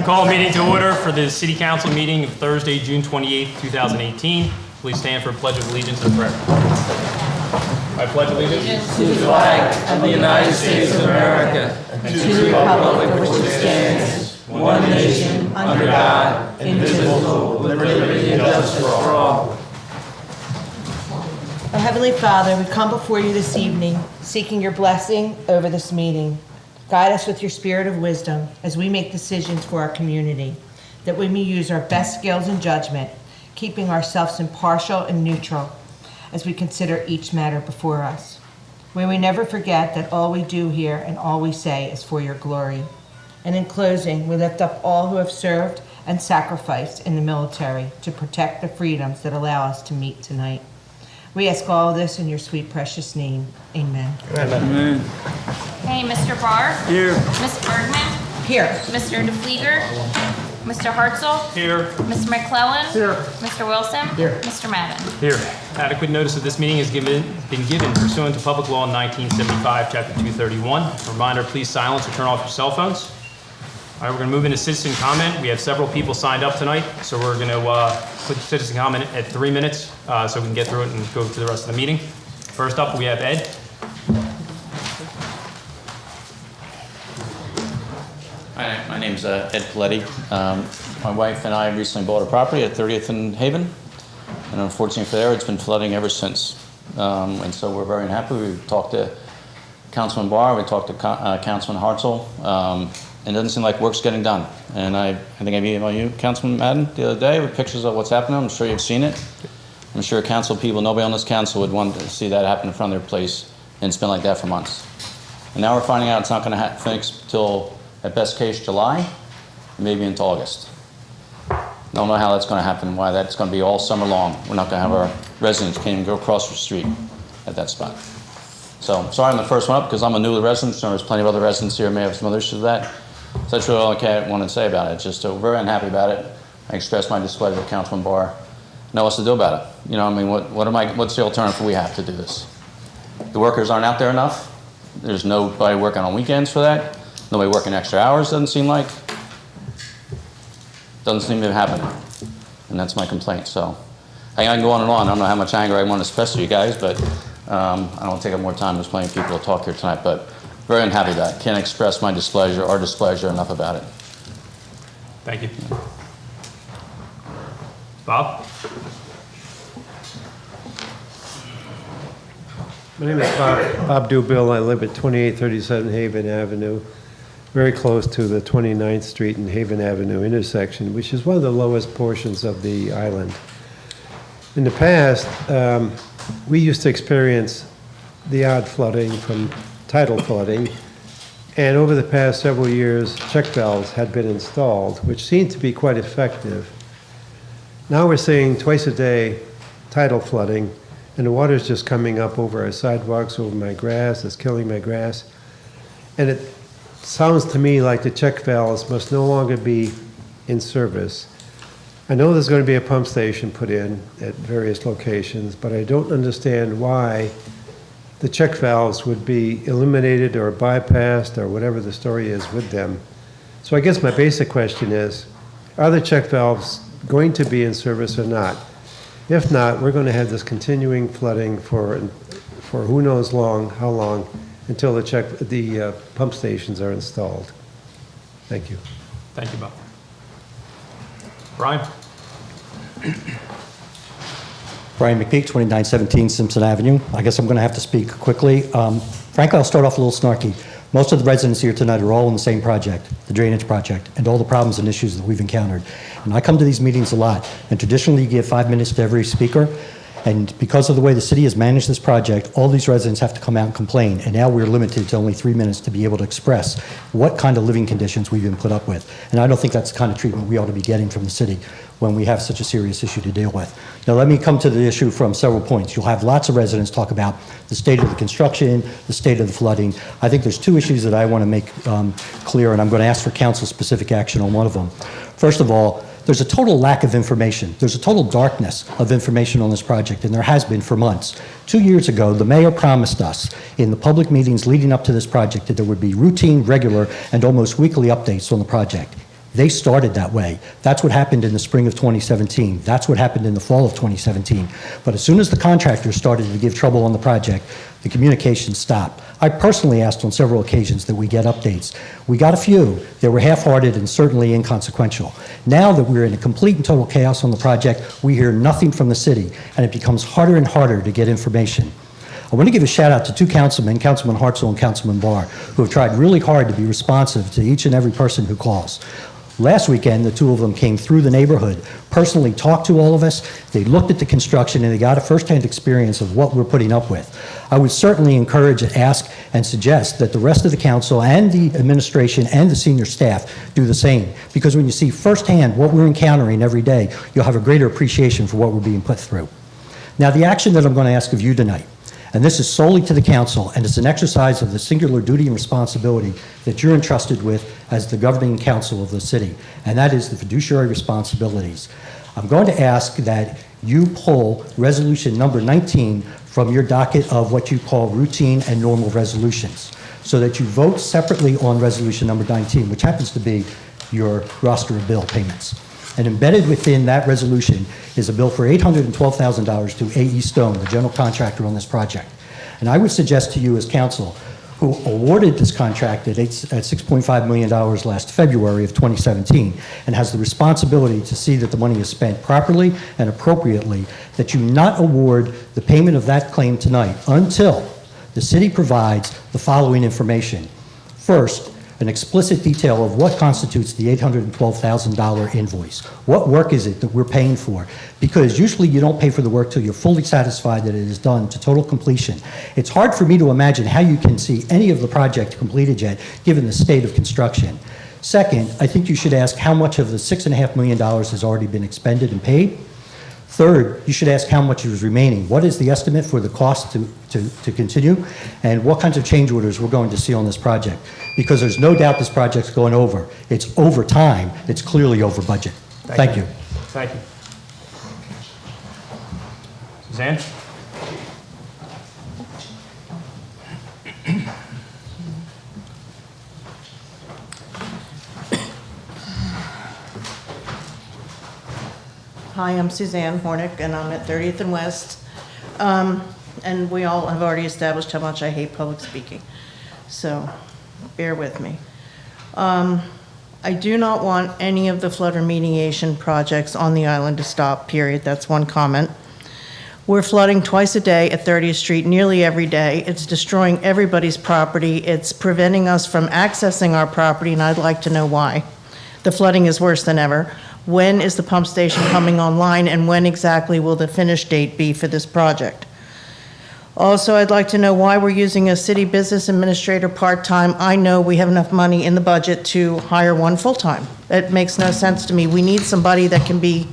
I call a meeting to order for the City Council meeting of Thursday, June 28th, 2018. Please stand for a pledge of allegiance and prayer. I pledge allegiance to the flag of the United States of America and to the republic for which it stands, one nation, under God, indivisible, with liberty and justice for all. Our Heavenly Father, we come before you this evening, seeking your blessing over this meeting. Guide us with your spirit of wisdom as we make decisions for our community, that we may use our best skills and judgment, keeping ourselves impartial and neutral as we consider each matter before us. May we never forget that all we do here and all we say is for your glory. And in closing, we lift up all who have served and sacrificed in the military to protect the freedoms that allow us to meet tonight. We ask all this in your sweet, precious name. Amen. Amen. Hey, Mr. Barr. Here. Ms. Bergman. Here. Mr. DeFleeger. Mr. Hartzell. here. Mr. McClellan. Here. Mr. Wilson. Here. Mr. Madden. Here. Adequate notice of this meeting has been given pursuant to Public Law 1975, Chapter 231. Reminder, please silence or turn off your cell phones. All right, we're going to move into citizen comment. We have several people signed up tonight, so we're going to put citizen comment at 3 minutes so we can get through it and go through the rest of the meeting. First up, we have Ed. Hi, my name's Ed Coletti. My wife and I recently bought a property at 30th and Haven, and unfortunately for there, it's been flooding ever since. And so we're very unhappy. We've talked to Councilman Barr, we talked to Councilman Hartzell. It doesn't seem like work's getting done. And I think I emailed you, Councilman Madden, the other day with pictures of what's happening. I'm sure you've seen it. I'm sure council people, nobody on this council would want to see that happen in front of their place, and it's been like that for months. And now we're finding out it's not going to fix till, at best case, July, maybe into August. Don't know how that's going to happen, why that's going to be all summer long. We're not going to have our residents can't even go across the street at that spot. So, sorry I'm the first one up because I'm a new resident, so there's plenty of other residents here who may have some other issues with that. So that's really all I want to say about it. Just we're very unhappy about it. I expressed my displeasure to Councilman Barr. Know what to do about it. You know, I mean, what's the alternative we have to do this? The workers aren't out there enough. There's nobody working on weekends for that. Nobody working extra hours, doesn't seem like. Doesn't seem to be happening. And that's my complaint. So I can go on and on. I don't know how much anger I want to express to you guys, but I don't want to take up more time. There's plenty of people to talk here tonight, but very unhappy about it. Can't express my displeasure or displeasure enough about it. Thank you. Bob? My name is Bob Dubill. I live at 2837 Haven Avenue, very close to the 29th Street and Haven Avenue intersection, which is one of the lowest portions of the island. In the past, we used to experience the odd flooding from tidal flooding, and over the past several years, check valves had been installed, which seemed to be quite effective. Now we're seeing twice a day tidal flooding, and the water's just coming up over our sidewalks, over my grass. It's killing my grass. And it sounds to me like the check valves must no longer be in service. I know there's going to be a pump station put in at various locations, but I don't understand why the check valves would be eliminated or bypassed or whatever the story is with them. So I guess my basic question is, are the check valves going to be in service or not? If not, we're going to have this continuing flooding for who knows how long, until the pump stations are installed. Thank you. Thank you, Bob. Brian? Brian McPeak, 2917 Simpson Avenue. I guess I'm going to have to speak quickly. Frankly, I'll start off a little snarky. Most of the residents here tonight are all in the same project, the drainage project, and all the problems and issues that we've encountered. And I come to these meetings a lot, and traditionally you give 5 minutes to every speaker. And because of the way the city has managed this project, all these residents have to come out and complain. And now we're limited to only 3 minutes to be able to express what kind of living conditions we've been put up with. And I don't think that's the kind of treatment we ought to be getting from the city when we have such a serious issue to deal with. Now let me come to the issue from several points. You'll have lots of residents talk about the state of the construction, the state of the flooding. I think there's two issues that I want to make clear, and I'm going to ask for council specific action on one of them. First of all, there's a total lack of information. There's a total darkness of information on this project, and there has been for months. 2 years ago, the mayor promised us in the public meetings leading up to this project that there would be routine, regular, and almost weekly updates on the project. They started that way. That's what happened in the spring of 2017. That's what happened in the fall of 2017. But as soon as the contractors started to give trouble on the project, the communication stopped. I personally asked on several occasions that we get updates. We got a few. They were half-hearted and certainly inconsequential. Now that we're in a complete and total chaos on the project, we hear nothing from the city, and it becomes harder and harder to get information. I want to give a shout out to two councilmen, Councilman Hartzell and Councilman Barr, who have tried really hard to be responsive to each and every person who calls. Last weekend, the two of them came through the neighborhood, personally talked to all of us, they looked at the construction, and they got a firsthand experience of what we're putting up with. I would certainly encourage, ask, and suggest that the rest of the council and the administration and the senior staff do the same, because when you see firsthand what we're encountering every day, you'll have a greater appreciation for what we're being put through. Now, the action that I'm going to ask of you tonight, and this is solely to the council, and it's an exercise of the singular duty and responsibility that you're entrusted with as the governing council of the city, and that is the fiduciary responsibilities. I'm going to ask that you pull resolution number 19 from your docket of what you call routine and normal resolutions, so that you vote separately on resolution number 19, which happens to be your roster of bill payments. And embedded within that resolution is a bill for $812,000 to AE Stone, the general contractor on this project. And I would suggest to you as council, who awarded this contract at $6.5 million last February of 2017, and has the responsibility to see that the money is spent properly and appropriately, that you not award the payment of that claim tonight until the city provides the following information. First, an explicit detail of what constitutes the $812,000 invoice. What work is it that we're paying for? Because usually you don't pay for the work till you're fully satisfied that it is done to total completion. It's hard for me to imagine how you can see any of the project completed yet, given the state of construction. Second, I think you should ask how much of the $6.5 million has already been expended and paid. Third, you should ask how much is remaining. What is the estimate for the cost to continue? And what kinds of change orders we're going to see on this project? Because there's no doubt this project's going over. It's over time. It's clearly over budget. Thank you. Thank you. Suzanne? Hi, I'm Suzanne Hornick, and I'm at 30th and West. And we all have already established how much I hate public speaking, so bear with me. I do not want any of the flood remediation projects on the island to stop, period. That's one comment. We're flooding twice a day at 30th Street, nearly every day. It's destroying everybody's property. It's preventing us from accessing our property, and I'd like to know why. The flooding is worse than ever. When is the pump station coming online, and when exactly will the finish date be for this project? Also, I'd like to know why we're using a city business administrator part-time. I know we have enough money in the budget to hire one full-time. It makes no sense to me. We need somebody that can be,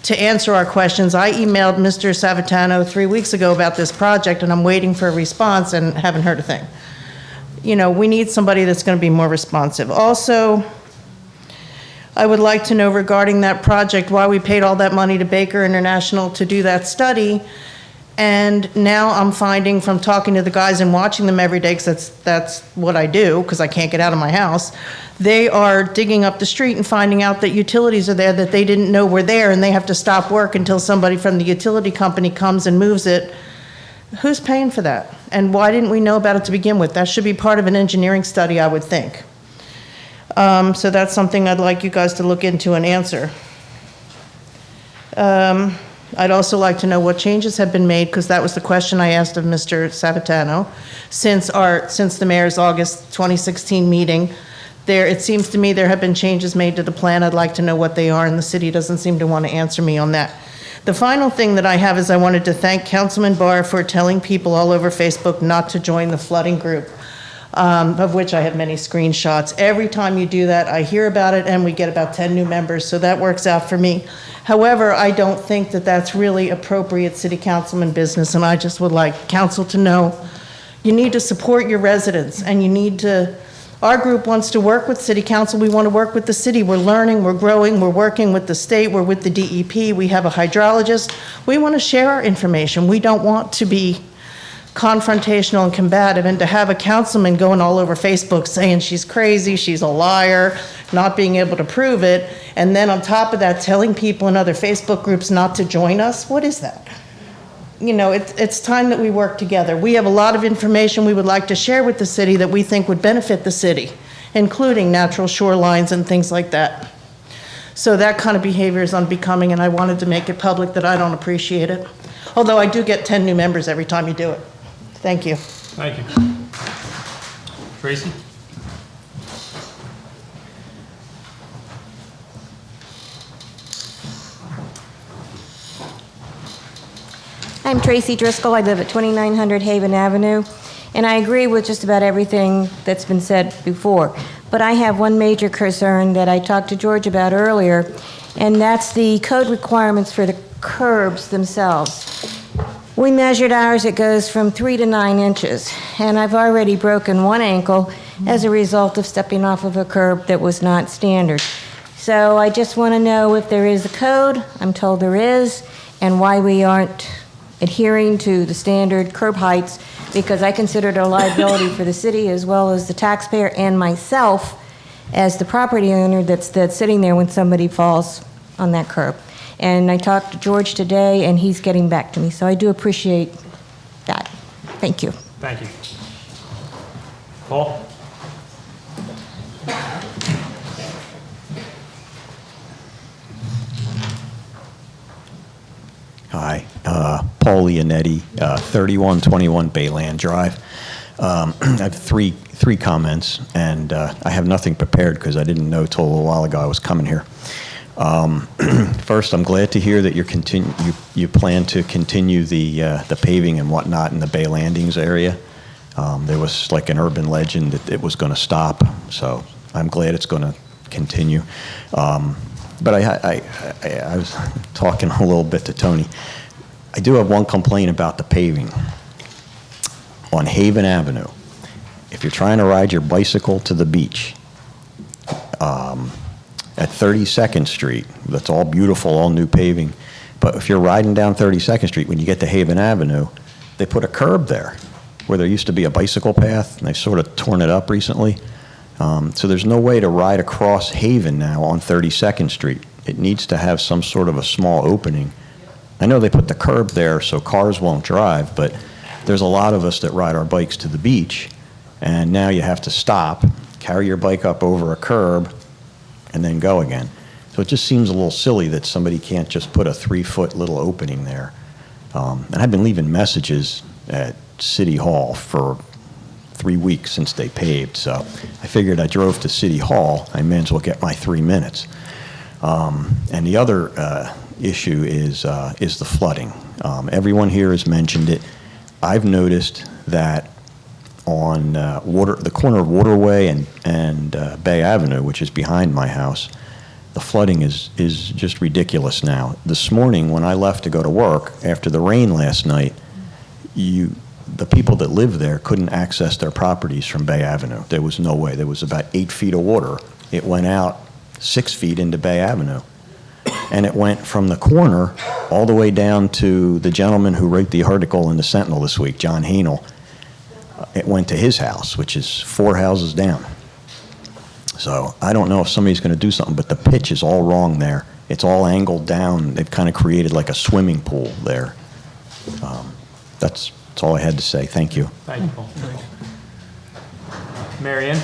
to answer our questions. I emailed Mr. Savatano 3 weeks ago about this project, and I'm waiting for a response and haven't heard a thing. You know, we need somebody that's going to be more responsive. Also, I would like to know regarding that project, why we paid all that money to Baker International to do that study. And now I'm finding from talking to the guys and watching them every day, because that's what I do, because I can't get out of my house, they are digging up the street and finding out that utilities are there that they didn't know were there, and they have to stop work until somebody from the utility company comes and moves it. Who's paying for that? And why didn't we know about it to begin with? That should be part of an engineering study, I would think. So that's something I'd like you guys to look into and answer. I'd also like to know what changes have been made, because that was the question I asked of Mr. Savatano. Since the mayor's August 2016 meeting, it seems to me there have been changes made to the plan. I'd like to know what they are, and the city doesn't seem to want to answer me on that. The final thing that I have is I wanted to thank Councilman Barr for telling people all over Facebook not to join the flooding group, of which I have many screenshots. Every time you do that, I hear about it, and we get about 10 new members, so that works out for me. However, I don't think that that's really appropriate city councilman business, and I just would like council to know you need to support your residents, and you need to, our group wants to work with city council. We want to work with the city. We're learning, we're growing, we're working with the state, we're with the DEP, we have a hydrologist. We want to share our information. We don't want to be confrontational and combative, and to have a councilman going all over Facebook saying she's crazy, she's a liar, not being able to prove it, and then on top of that, telling people in other Facebook groups not to join us, what is that? You know, it's time that we work together. We have a lot of information we would like to share with the city that we think would benefit the city, including natural shorelines and things like that. So that kind of behavior is unbecoming, and I wanted to make it public that I don't appreciate it. Although I do get 10 new members every time you do it. Thank you. Thank you. Tracy? I'm Tracy Driscoll. I live at 2900 Haven Avenue, and I agree with just about everything that's been said before. But I have one major concern that I talked to George about earlier, and that's the code requirements for the curbs themselves. We measured ours, it goes from 3 to 9 inches, and I've already broken one ankle as a result of stepping off of a curb that was not standard. So I just want to know if there is a code, I'm told there is, and why we aren't adhering to the standard curb heights, because I consider it a liability for the city as well as the taxpayer and myself as the property owner that's sitting there when somebody falls on that curb. And I talked to George today, and he's getting back to me, so I do appreciate that. Thank you. Thank you. Paul? Hi, Paul Leonetti, 3121 Bayland Drive. I have three comments, and I have nothing prepared because I didn't know till a little while ago I was coming here. First, I'm glad to hear that you plan to continue the paving and whatnot in the Bay Landings area. There was like an urban legend that it was going to stop, so I'm glad it's going to continue. But I was talking a little bit to Tony. I do have one complaint about the paving. On Haven Avenue, if you're trying to ride your bicycle to the beach, at 32nd Street, that's all beautiful, all new paving, but if you're riding down 32nd Street, when you get to Haven Avenue, they put a curb there, where there used to be a bicycle path, and they've sort of torn it up recently. So there's no way to ride across Haven now on 32nd Street. It needs to have some sort of a small opening. I know they put the curb there so cars won't drive, but there's a lot of us that ride our bikes to the beach, and now you have to stop, carry your bike up over a curb, and then go again. So it just seems a little silly that somebody can't just put a 3-foot little opening there. And I've been leaving messages at City Hall for 3 weeks since they paved, so I figured I drove to City Hall, I may as well get my 3 minutes. And the other issue is the flooding. Everyone here has mentioned it. I've noticed that on the corner of Waterway and Bay Avenue, which is behind my house, the flooding is just ridiculous now. This morning when I left to go to work after the rain last night, the people that live there couldn't access their properties from Bay Avenue. There was no way. There was about 8 feet of water. It went out 6 feet into Bay Avenue. And it went from the corner all the way down to the gentleman who wrote the article in the Sentinel this week, John Hanel. It went to his house, which is 4 houses down. So I don't know if somebody's going to do something, but the pitch is all wrong there. It's all angled down. They've kind of created like a swimming pool there. That's all I had to say. Thank you. Thank you, Paul. Mary Ann?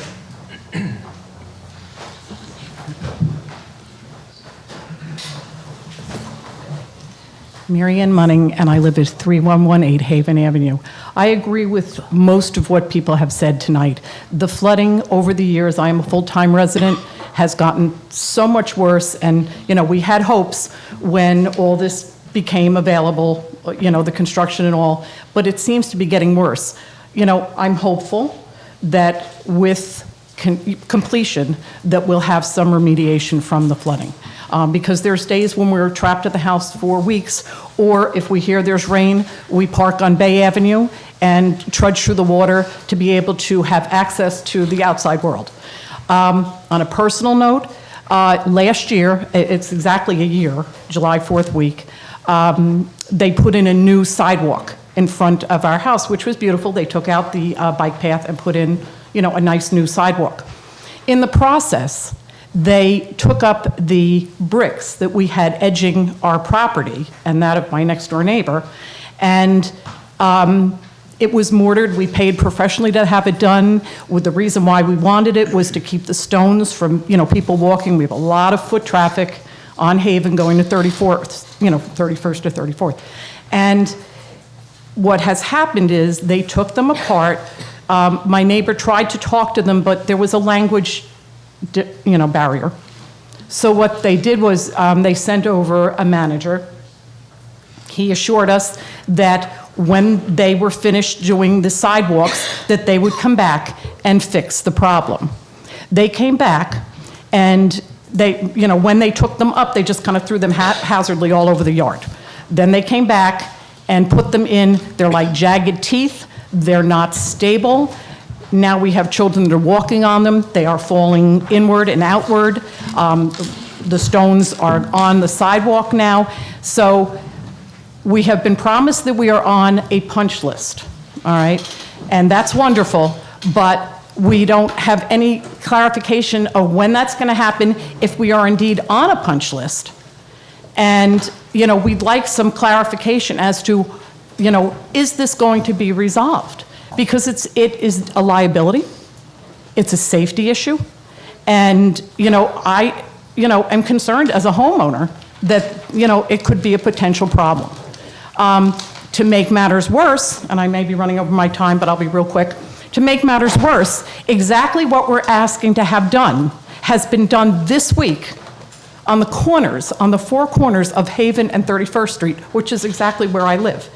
Mary Ann Munning, and I live at 3118 Haven Avenue. I agree with most of what people have said tonight. The flooding over the years, I am a full-time resident, has gotten so much worse, and, we had hopes when all this became available, the construction and all, but it seems to be getting worse. I'm hopeful that with completion, that we'll have some remediation from the flooding. Because there's days when we're trapped at the house for weeks, or if we hear there's rain, we park on Bay Avenue and trudge through the water to be able to have access to the outside world. On a personal note, last year, it's exactly a year, July 4th week, they put in a new sidewalk in front of our house, which was beautiful. They took out the bike path and put in, a nice new sidewalk. In the process, they took up the bricks that we had edging our property and that of my next-door neighbor, and it was mortared. We paid professionally to have it done. The reason why we wanted it was to keep the stones from, people walking. We have a lot of foot traffic on Haven going to 34th, 31st to 34th. And what has happened is they took them apart. My neighbor tried to talk to them, but there was a language, barrier. So what they did was they sent over a manager. He assured us that when they were finished doing the sidewalks, that they would come back and fix the problem. They came back, and when they took them up, they just kind of threw them haphazardly all over the yard. Then they came back and put them in. They're like jagged teeth. They're not stable. Now we have children that are walking on them. They are falling inward and outward. The stones are on the sidewalk now. So we have been promised that we are on a punch list, all right? And that's wonderful, but we don't have any clarification of when that's going to happen, if we are indeed on a punch list. And, we'd like some clarification as to, is this going to be resolved? Because it is a liability, it's a safety issue, and, I, am concerned as a homeowner that, it could be a potential problem. To make matters worse, and I may be running over my time, but I'll be real quick. To make matters worse, exactly what we're asking to have done has been done this week on the corners, on the four corners of Haven and 31st Street, which is exactly where I live.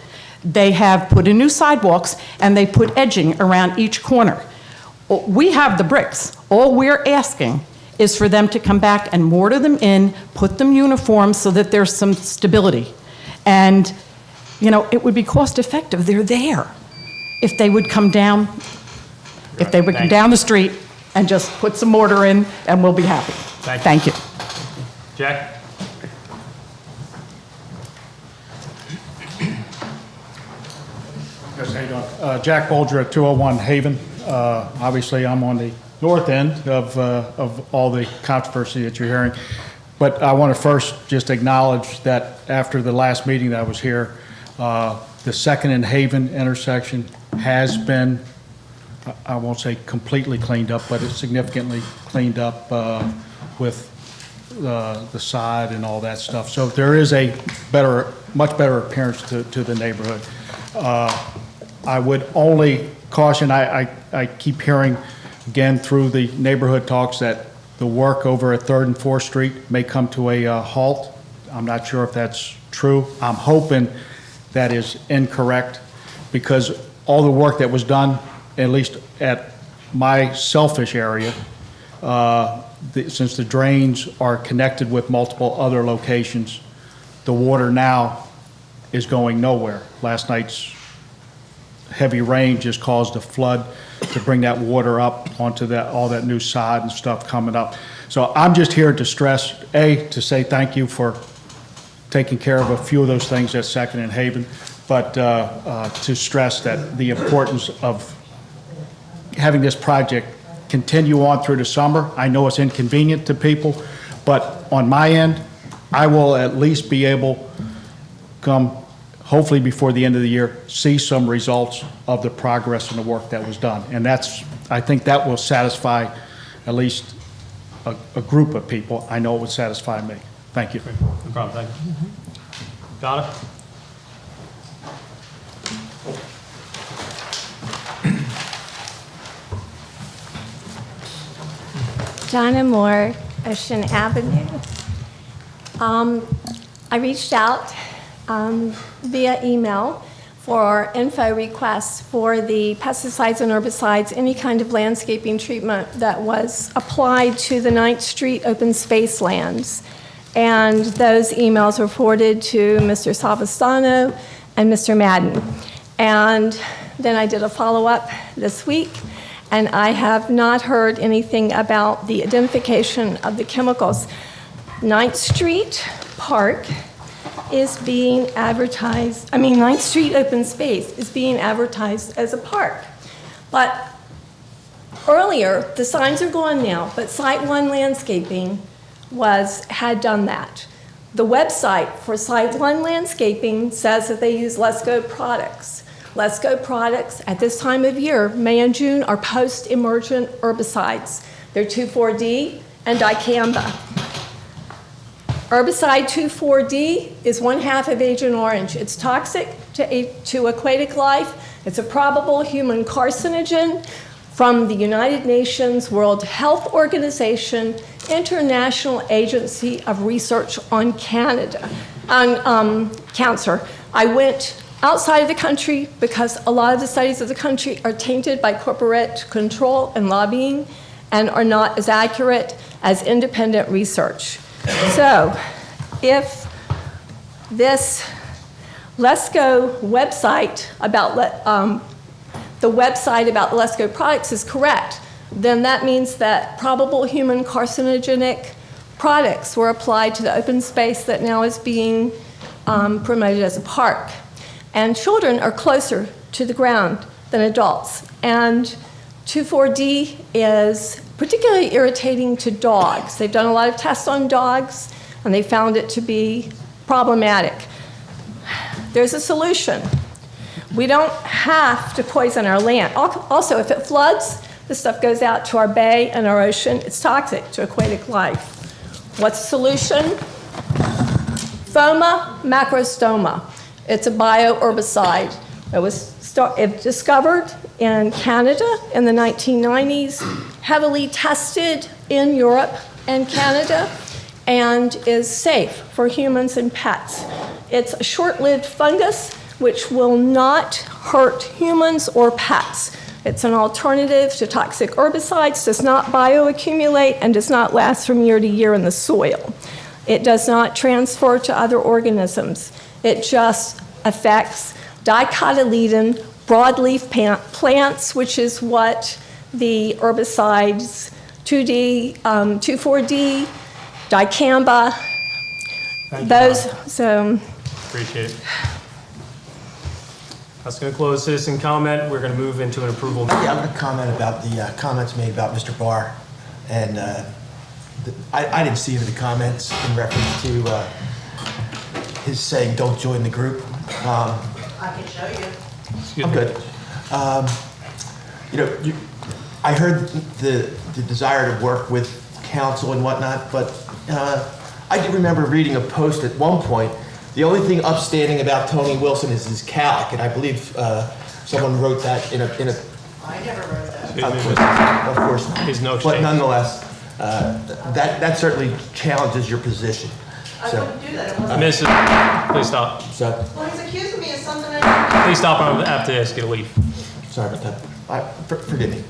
They have put in new sidewalks, and they put edging around each corner. We have the bricks. All we're asking is for them to come back and mortar them in, put them uniform so that there's some stability. And it would be cost effective. They're there. If they would come down, come down the street and just put some mortar in, and we'll be happy. Thank you. Jack? Yes, how you doing? Jack Bolger at 201 Haven. Obviously, I'm on the north end of all the controversy that you're hearing. But I want to first just acknowledge that after the last meeting that I was here, the Second and Haven intersection has been, I won't say completely cleaned up, but it's significantly cleaned up with the side and all that stuff. So there is a much better appearance to the neighborhood. I would only caution, I keep hearing again through the neighborhood talks that the work over at 3rd and 4th Street may come to a halt. I'm not sure if that's true. I'm hoping that is incorrect, because all the work that was done, at least at my selfish area, since the drains are connected with multiple other locations, the water now is going nowhere. Last night's heavy rain just caused a flood to bring that water up onto all that new sod and stuff coming up. So I'm just here to stress, to say thank you for taking care of a few of those things at 2nd and Haven, but to stress that the importance of having this project continue on through the summer. I know it's inconvenient to people, but on my end, I will at least be able, hopefully before the end of the year, see some results of the progress and the work that was done. And I think that will satisfy at least a group of people. I know it would satisfy me. Thank you. No problem, thank you. Donna? Donna Moore, Ocean Avenue. I reached out via email for info requests for the pesticides and herbicides, any kind of landscaping treatment that was applied to the 9th Street open space lands. And those emails were forwarded to Mr. Savastano and Mr. Madden. And then I did a follow-up this week, and I have not heard anything about the identification of the chemicals. 9th Street Park is being advertised, 9th Street open space is being advertised as a park. But earlier, the signs are gone now, but Site 1 Landscaping had done that. The website for Site 1 Landscaping says that they use Let's Go products. Let's Go products at this time of year, May and June, are post-emergent herbicides. They're 2,4-D and dicamba. Herbicide 2,4-D is 1/2 of Agent Orange. It's toxic to aquatic life. It's a probable human carcinogen from the United Nations World Health Organization International Agency of Research on Cancer. I went outside of the country because a lot of the studies of the country are tainted by corporate control and lobbying and are not as accurate as independent research. So if this Let's Go website about the website about Let's Go products is correct, then that means that probable human carcinogenic products were applied to the open space that now is being promoted as a park. And children are closer to the ground than adults. And 2,4-D is particularly irritating to dogs. They've done a lot of tests on dogs, and they found it to be problematic. There's a solution. We don't have to poison our land. Also, if it floods, this stuff goes out to our bay and our ocean. It's toxic to aquatic life. What's the solution? Phoma macrostoma. It's a bioherbicide. It was discovered in Canada in the 1990s, heavily tested in Europe and Canada, and is safe for humans and pets. It's a short-lived fungus which will not hurt humans or pets. It's an alternative to toxic herbicides, does not bioaccumulate, and does not last from year to year in the soil. It does not transfer to other organisms. It just affects dicotyledon broadleaf plants, which is what the herbicides 2,4-D, dicamba, those. So appreciate it. That's going to close citizen comment. We're going to move into an approval. Yeah, I'm going to comment about the comments made about Mr. Barr. And I didn't see any of the comments in reference to his saying, don't join the group. I can show you. Excuse I'm me. good. I heard the desire to work with council and whatnot, but I do remember reading a post at one point. The only thing upstanding about Tony Wilson is his calic, and I believe someone wrote that in a. I never wrote that. Of course not. His no But shame. nonetheless, that certainly challenges your position. I So, wouldn't do that. It wasn't. Mrs. Please stop. so Well, he's accusing me of something I didn't. Please stop. I have to ask you to leave. sorry about that. Forgive me.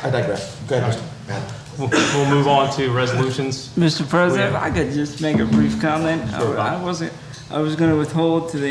I digress. Go ahead, Mr. Madden. We'll move on to resolutions. Mr. President, Yeah. if I could just make a brief comment. Sure, Bob. I was going to withhold to the